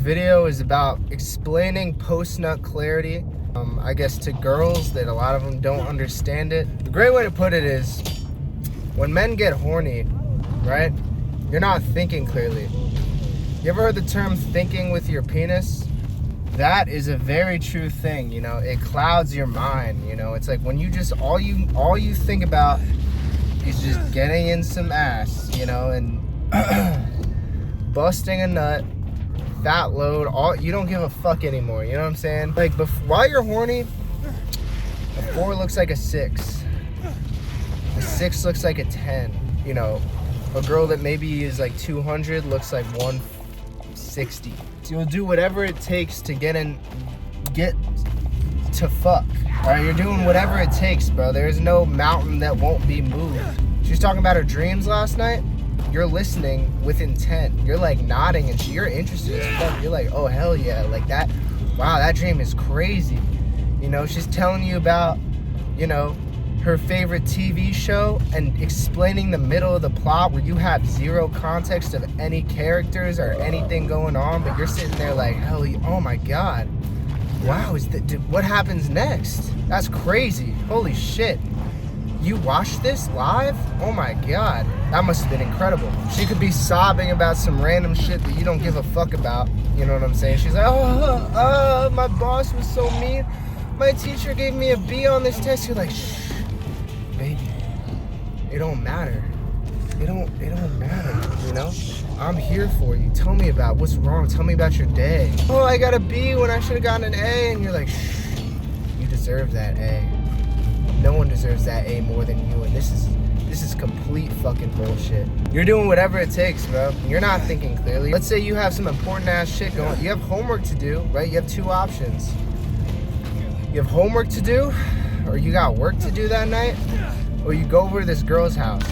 video is about explaining post-nut clarity, I guess to girls that a lot of them don't understand it. The great way to put it is, when men get horny, right, you're not thinking clearly. You ever heard the term thinking with your penis? That is a very true thing, you know. It clouds your mind, you know. It's like when you just, all you think about is just getting in some ass, you know, and busting a nut, fat load, you don't give a fuck anymore, you know what I'm saying? Like, while you're horny, a 4 looks like a 6. A 6 looks like a 10, you know. A girl that maybe is like 200 looks like 160. So you'll do whatever it takes to get to fuck. All right, you're doing whatever it takes, bro. There's no mountain that won't be moved. She was talking about her dreams last night. You're listening with intent. You're like nodding and you're interested as fuck. You're like, oh, hell yeah. Like that, wow, that dream is crazy. You know, she's telling you about, you know, her favorite TV show and explaining the middle of the plot where you have zero context of any characters or anything going on, but you're sitting there like, hell, oh my God. Wow, what happens next? That's crazy. Holy shit. You watched this live? Oh my God. That must have been incredible. She could be sobbing about some random shit that you don't give a fuck about. You know what I'm saying? She's like, my boss was so mean. My teacher gave me a B on this test. You're like, shh, baby. It don't matter. It don't matter, you know? I'm here for you. Tell me about what's wrong. Tell me about your day. Oh, I got a B when I should have gotten an A. And you're like, shh, you deserve that A. No one deserves that A more than you. And this is complete fucking bullshit. You're doing whatever it takes, bro. You're not thinking clearly. Let's say you have some important ass shit going. You have homework to do, right? You have 2 options. You have homework to do, or you got work to do that night, or you go over to this girl's house.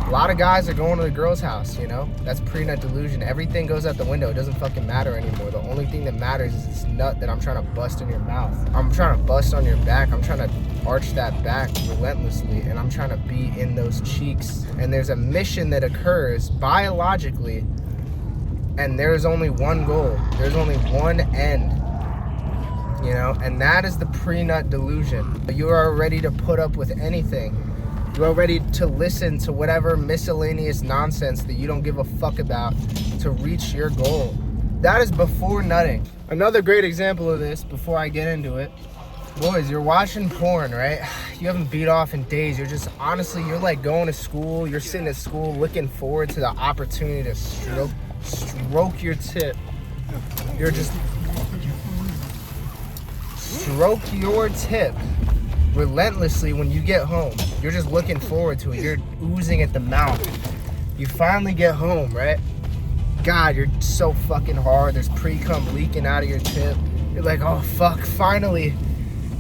A lot of guys are going to the girl's house, you know? That's pre-nut delusion. Everything goes out the window. It doesn't fucking matter anymore. The only thing that matters is this nut that I'm trying to bust in your mouth. I'm trying to bust on your back. I'm trying to arch that back relentlessly, and I'm trying to be in those cheeks. And there's a mission that occurs biologically, and there's only one goal. There's only one end, you know? And that is the pre-nut delusion. You are ready to put up with anything. You are ready to listen to whatever miscellaneous nonsense that you don't give a fuck about to reach your goal. That is before nutting. Another great example of this, before I get into it, boys, you're watching porn, right? You haven't beat off in days. You're just, honestly, you're like going to school. You're sitting at school looking forward to the opportunity to stroke your tip. You're just, stroke your tip relentlessly when you get home. You're just looking forward to it. You're oozing at the mouth. You finally get home, right? God, you're so fucking hard. There's pre-cum leaking out of your tip. You're like, oh fuck, finally.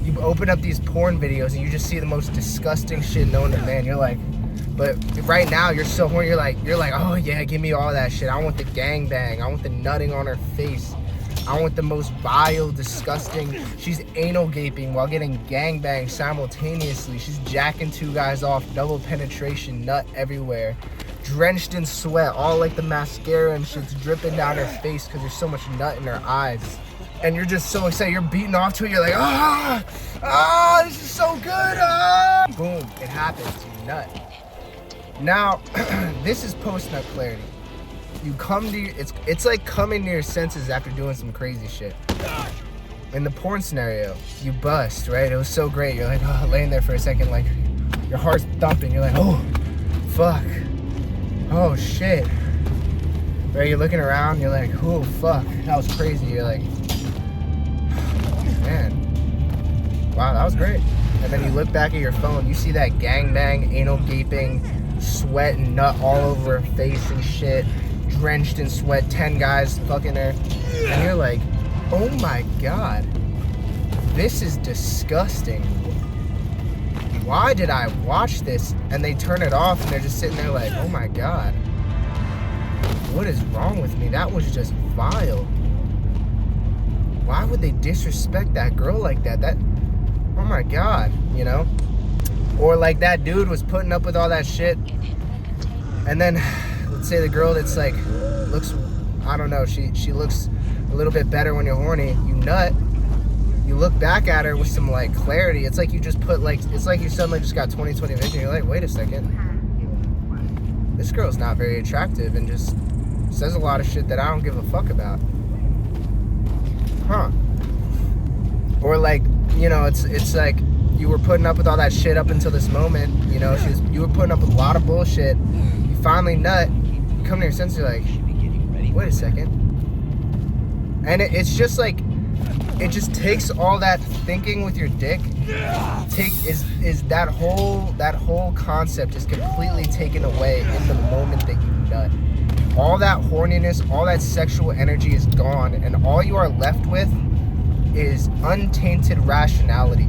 You open up these porn videos and you just see the most disgusting shit known to man. You're like, but right now you're so horny. You're like, oh yeah, give me all that shit. I want the gangbang. I want the nutting on her face. I want the most vile, disgusting. She's anal gaping while getting gangbanged simultaneously. She's jacking 2 guys off, double penetration, nut everywhere. Drenched in sweat, all like the mascara and shit's dripping down her face because there's so much nut in her eyes. And you're just so excited. You're beating off to it. You're like, this is so good. Boom, it happens. You nut. Now, this is post-nut clarity. You come to it's like coming to your senses after doing some crazy shit. In the porn scenario, you bust, right? It was so great. You're like, laying there for a second, like your heart's thumping. You're like, oh, fuck. Oh, shit. Right? You're looking around. You're like, oh, fuck. That was crazy. You're like, man, wow, that was great. And then you look back at your phone. You see that gangbang, anal gaping, sweat and nut all over her face and shit. Drenched in sweat, 10 guys fucking her, and you're like, oh my God, this is disgusting. Why did I watch this? And they turn it off and they're just sitting there like, oh my God, what is wrong with me? That was just vile. Why would they disrespect that girl like that? Oh my God, you know? Or like that dude was putting up with all that shit, and then let's say the girl that's like looks I don't know, she looks a little bit better when you're horny. You nut, you look back at her with some like clarity. It's like you just put like, it's like you suddenly just got 20/20 vision. You're like, wait a second, this girl's not very attractive and just says a lot of shit that I don't give a fuck about. Huh. Or like, you know, it's like you were putting up with all that shit up until this moment. You know, you were putting up with a lot of bullshit. You finally nut, you come to your senses, you're like, wait a second. And it's just like, it just takes all that thinking with your dick. That whole concept is completely taken away in the moment that you nut. All that horniness, all that sexual energy is gone, and all you are left with is untainted rationality.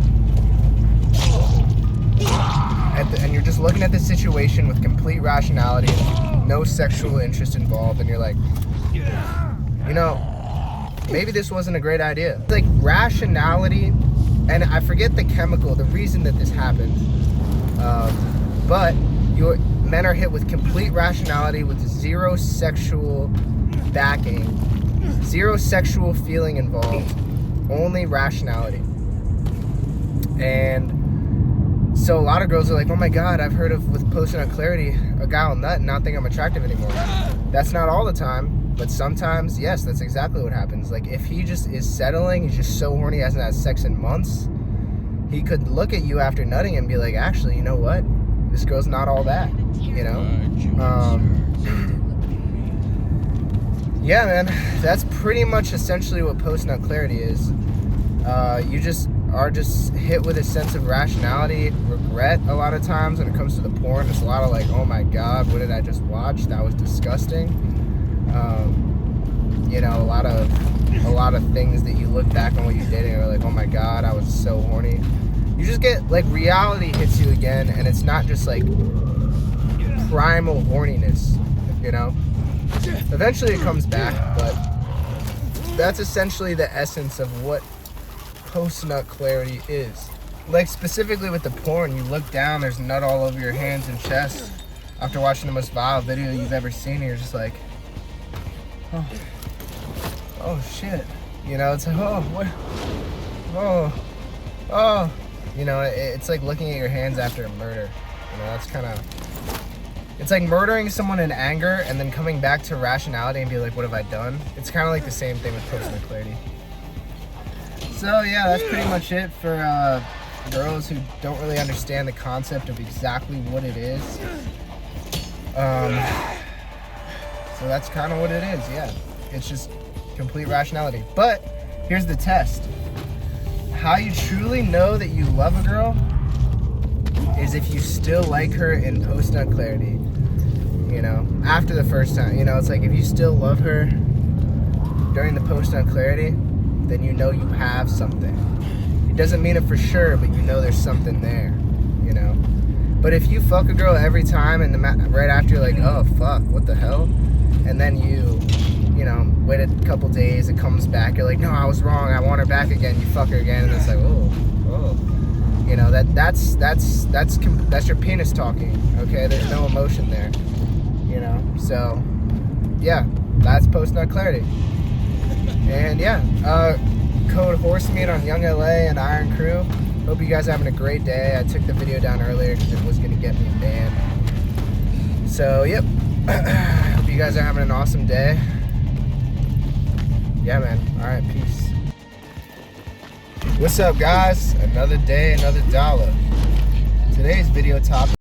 And you're just looking at the situation with complete rationality, no sexual interest involved, and you're like, you know, maybe this wasn't a great idea. It's like rationality, and I forget the chemical, the reason that this happens, but men are hit with complete rationality with zero sexual backing, zero sexual feeling involved, only rationality. And so a lot of girls are like, oh my god, I've heard of with post-nut clarity, a guy will nut and not think I'm attractive anymore. That's not all the time, but sometimes, yes, that's exactly what happens. Like, if he just is settling, he's just so horny, hasn't had sex in months, he could look at you after nutting and be like, actually, you know what? This girl's not all that, you know? Yeah, man, that's pretty much essentially what post-nut clarity is. You just are just hit with a sense of rationality, regret a lot of times when it comes to the porn. It's a lot of like, oh my god, what did I just watch? That was disgusting. You know, a lot of things that you look back on what you did and you're like, oh my god, I was so horny. You just get, like, reality hits you again, and it's not just like primal horniness, you know? Eventually it comes back, but that's essentially the essence of what post-nut clarity is. Like, specifically with the porn, you look down, there's nut all over your hands and chest after watching the most vile video you've ever seen, and you're just like, oh shit, you know? It's like, oh, what, oh, you know, it's like looking at your hands after a murder. You know, that's kind of, it's like murdering someone in anger and then coming back to rationality and be like, what have I done? It's kind of like the same thing with post-nut clarity. So yeah, that's pretty much it for girls who don't really understand the concept of exactly what it is. So that's kind of what it is, yeah. It's just complete rationality. But here's the test. How you truly know that you love a girl is if you still like her in post-nut clarity. You know, after the first time. You know, it's like if you still love her during the post-nut clarity, then you know you have something. It doesn't mean it for sure, but you know there's something there, you know? But if you fuck a girl every time and right after you're like, oh fuck, what the hell? And then you know, wait a couple days, it comes back, you're like, no, I was wrong, I want her back again, you fuck her again, and it's like, oh. You know, that's your penis talking, okay? There's no emotion there, you know? So, yeah, that's post-nut clarity. And yeah, code HORSEMEAT on Young LA and Iron Crew. Hope you guys are having a great day. I took the video down earlier because it was going to get me banned. So, yep. Hope you guys are having an awesome day. Yeah, man. Alright, peace. What's up, guys? Another day, another dollar. Today's video topic